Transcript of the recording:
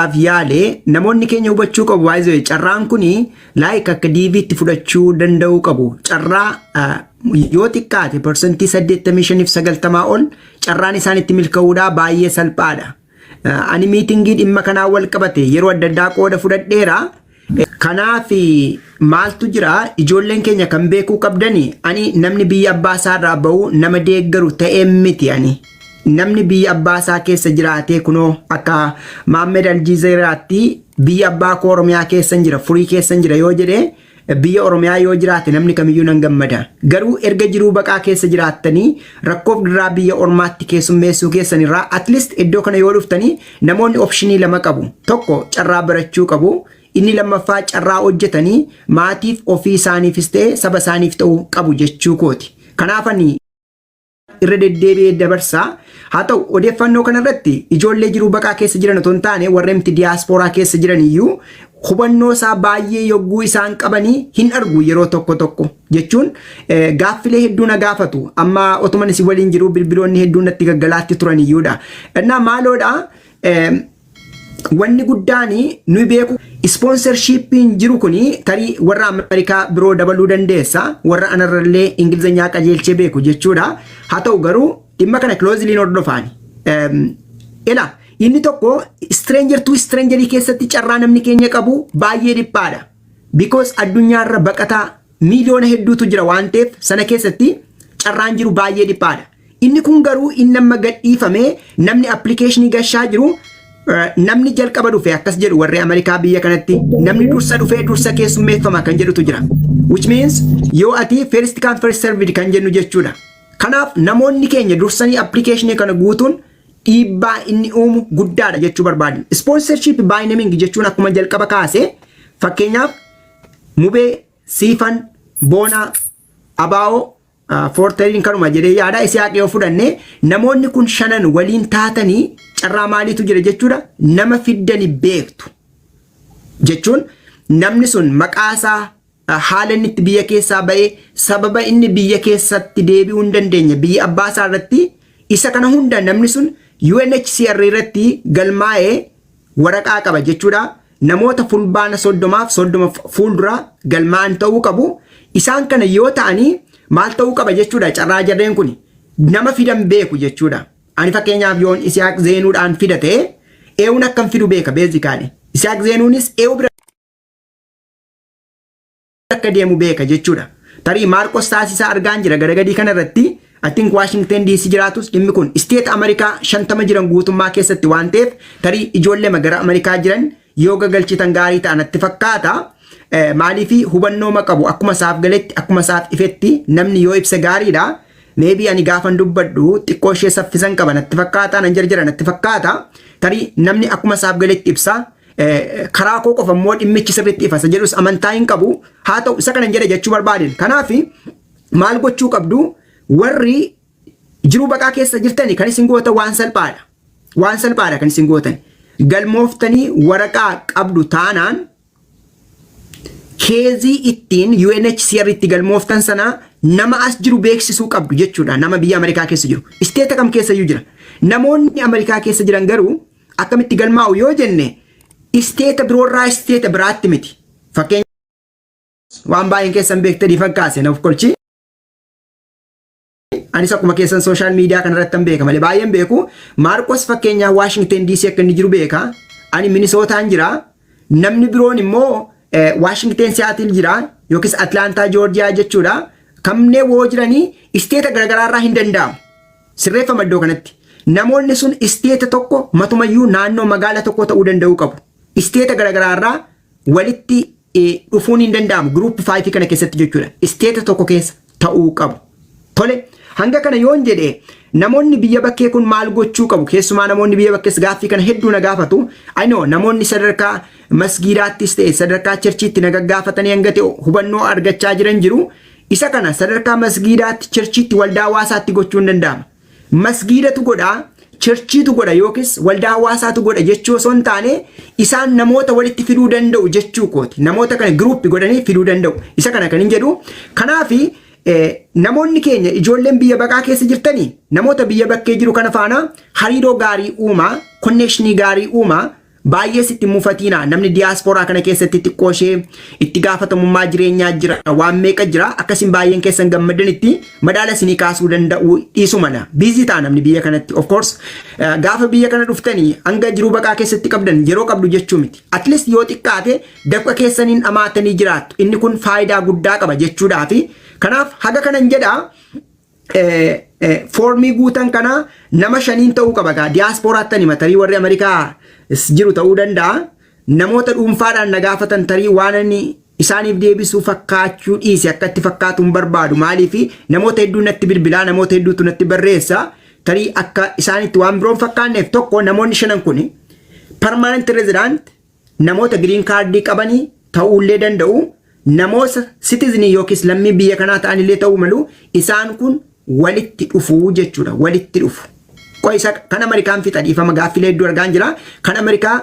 yaale namoonni keenya hubachuu qabu waa'ee carraan kuni like akka DV'tti fudhachuu danda'u qabu. Carraa yoo xiqqaate percentii 85-90 ol carraan isaanitti milkaa'uudha baay'ee salphaadha. Ani miitingii dhimma kanaa wal qabate yeroo adda addaa qooda fudhadheera. Kanaaf maaltu jira ijoolleen keenya kan beekuu qabdani ani namni biyya abbaa isaarraa bahu nama deeggaru ta'ee miti ani. Namni biyya abbaa isaa keessa jiraatee kunoo akka Maammed Aljizeeraatti biyya abbaa koo Oromiyaa keessa jira furii keessa jira yoo jedhe biyya Oromiyaa yoo jiraate namni kamiyyuu nan gammada. Garuu erga jiruu baqaa keessa jiraattanii rakkoof dirraa biyya ormaatti keessummeessuu keessanirraa at least iddoo kana yoo dhuftanii namoonni optionii lama qabu. Tokko carraa barachuu qabu. Inni lammaffaa carraa hojjetanii maatiif ofii isaaniifis ta'e saba isaaniif ta'uu qabu jechuu kooti. Kanaaf ani irra deddeebi'ee dabarsaa. Haa ta'u odeeffannoo kanarratti ijoollee jiruu baqaa keessa jiran otoo hin taane warreen diyaaspooraa keessa jiran iyyuu hubannoo isaa baay'ee yogguu isaan qabanii hin argu yeroo tokko jechuun gaaffilee hedduu na gaafatu. Amma otuman isin waliin jiru bilbiloonni hedduun natti gaggalaatti turan iyyuudha. Innaa maaloodha wanni guddaani nuyi beeku sponsorshipiin jiru kuni tarii warra Ameerikaa biroo dabaluu dandeessa warra anarrallee Ingilizanyaa qajeelchee beeku jechuudha. Haa ta'u garuu dhimma kana closely hordofaani. Inni tokko stranger to strangerii keessatti carraa namni keenya qabu baay'ee dhiphaadha. Because addunyaarra baqataa miiliyoona hedduutu jira waan ta'eef sana keessatti carraan jiru baay'ee dhiphaadha. Inni kun garuu inni amma gadhiifamee namni appilikeeshinii gashaa jiru namni jalqaba dhufe akkas jedhu warri Ameerikaa biyya kanatti namni dursa dhufee dursa keessummeeffama kan jedhutu jira. Which means yoo ati first come first served kan jennu jechuudha. Kanaaf namoonni keenya dursanii appilikeeshinii kana guutuun dhiibbaa inni uumu guddaadha jechuu barbaadu. Sponsorship by naming jechuun akkuma jalqaba kaase fakkeenyaaf Mubee, Siifan, Boonaa, Abaa'oo, Foortariin kanuma jedhee yaada Isiyaaq yoo fudhanne namoonni kun shanan waliin taatanii carraa maaliitu jira jechuudha. Nama fiddani beektu jechuun namni sun maqaasaa haala inni itti biyya keessaa ba'ee sababa inni biyya keessatti deebi'uu hin dandeenye biyya abbaa isaa irratti isa kana hunda namni sun UNHCR irratti galmaa'ee waraqaa qaba jechuudha. Namoota fulbaana 30 fuulduraa galmaa'an ta'uu qabu. Isaan kana yoo ta'anii maal ta'uu qaba jechuudha. Carraa jarreen kun nama fidan beeku jechuudha. Ani fakkeenyaaf yoon Isiyaaq Zeenuudhaan fidate eewun akkam fidu beeka beezikaadhe. Isiyaaq Zeenuunis eewu bira akka deemu beeka jechuudha. Tarii Maarqos Taasisaa argaan jira garagadii kanarratti I think Washington DC jiraatus dhimmi kun state Amerikaa 50 jiran guutummaa keessatti waan ta'eef tarii ijoollee magara Amerikaa jiran yoo gagalchitan gaarii ta'an natti fakkaata. Maaliifi hubannoo qabu akkuma isaaf galetti akkuma isaaf ifetti namni yoo ibsa gaariidha. Maybe ani gaafan dubbadhu xiqqoo ishee saffisan qaba natti fakkaata nan jarjara natti fakkaata. Tarii namni akkuma isaaf galetti ibsa. Karaa koo qofa immoo dhimmichi sirriitti ifasa jedhus amantaa hin qabu. Haa ta'u isa kanan jedhe jechuu barbaadeen. Kanaaf maal gochuu qabdu warri jiruu baqaa keessa jirtani kan isin gootan waan salphaadha. Waan salphaadha kan isin gootan. Galmooftanii waraqaa qabdu taanaan keezii ittiin UNHCR itti galmooftan sana nama as jiru beeksisuu qabdu jechuudha. Nama biyya Ameerikaa keessa jiru. Isteeta kam keessa jiru jira. Namoonni Ameerikaa keessa jiran garuu akkamitti galmaa'u yoo jenne isteeta biroorraa isteeta biraatti miti. Fakkeenyaaf waan baay'een keessan beektanii fakkaase naaf kolchi. Anis akkuma keessan social media kanarratti beeka malee baay'een beeku. Maarqos fakkeenyaa Washington DC akka inni jiru beeka. Ani Minisootaan jira. Namni biroon immoo Washington Seattle jira yookiis Atlanta Georgia jechuudha. Kamnee woo jiranii isteeta garagaraarraa hin danda'amu. Sirreeffama iddoo kanatti. Namoonni sun isteeta tokko matumayyuu naannoo magaala tokko ta'uu danda'uu qabu. Isteeta garagaraarraa walitti dhufuun hin danda'amu. Group 5 kana keessatti jechuudha. Isteeta tokko keessa ta'uu qabu. Tole hanga kana yoon jedhe namoonni biyya bakkee kun maal gochuu qabu? Keessumaa namoonni biyya bakkees gaaffii kana hedduu na gaafatu. I know namoonni sadarkaa masgiidaattis ta'e sadarkaa cherchiitti na gaggaafatanii hanga ta'e hubannoo argachaa jiran jiru. Isa kana sadarkaa masgiidaatti cherchiitti waldaa hawaasaatti gochuu hin danda'ama. Masgiidatu godhaa, cherchiitu godha yookiis waldaa hawaasaatu godha jechuu osoo hin taane isaan namoota walitti fiduu danda'u jechuu kooti. Namoota kana giruuppi godhanii fiduu danda'u. Isa kana kan hin jedhu. Kanaafi namoonni keenya ijoolleen biyya baqaa keessa jirtanii namoota biyya bakkee jiru kana faana hariiroo gaarii uumaa, konnekshinii gaarii uumaa. baay'ee sitti mufatina namni diaspora kana keessatti xiqqoo ishee itti gaafatamummaa jireenyaa jira waan meeqa jira akkasin baay'een keessan gammadanitti madaala isinii kaasuu danda'u dhiisu mala busy ta'a namni biyya kanatti of course gaafa biyya kana dhuftanii hanga jiruu baqaa keessatti qabdan yeroo qabdu jechuu miti at least yoo xiqqaate dafqa keessaniin dhamaatanii jiraattu inni kun faayidaa guddaa qaba jechuudhaafi kanaaf haga kanan jedhaa formii guutan kana nama 5 ta'uu qaba gaa diasporaatti tarii warri Ameerikaa jiru ta'uu danda'a namoota dhuunfaadhaan na gaafatan tarii waan inni isaaniif deebisuu fakkaachuu dhiise akka itti fakkaatuun barbaadu maaliif namoota hedduu natti bilbilaa namoota hedduutu natti barreessa tarii akka isaanitti waan biroon fakkaanneef tokko namoonni 5 kun permanent resident namoota green card qabanii ta'uullee danda'u namoota citizen yookiis lammii biyya kanaa ta'anillee ta'uu malu isaan kun walitti dhufuu jechuudha walitti dhufu qoisa kan Ameerikaan fixa dhiifama gaaffilee hedduu argaan jira kan Ameerikaa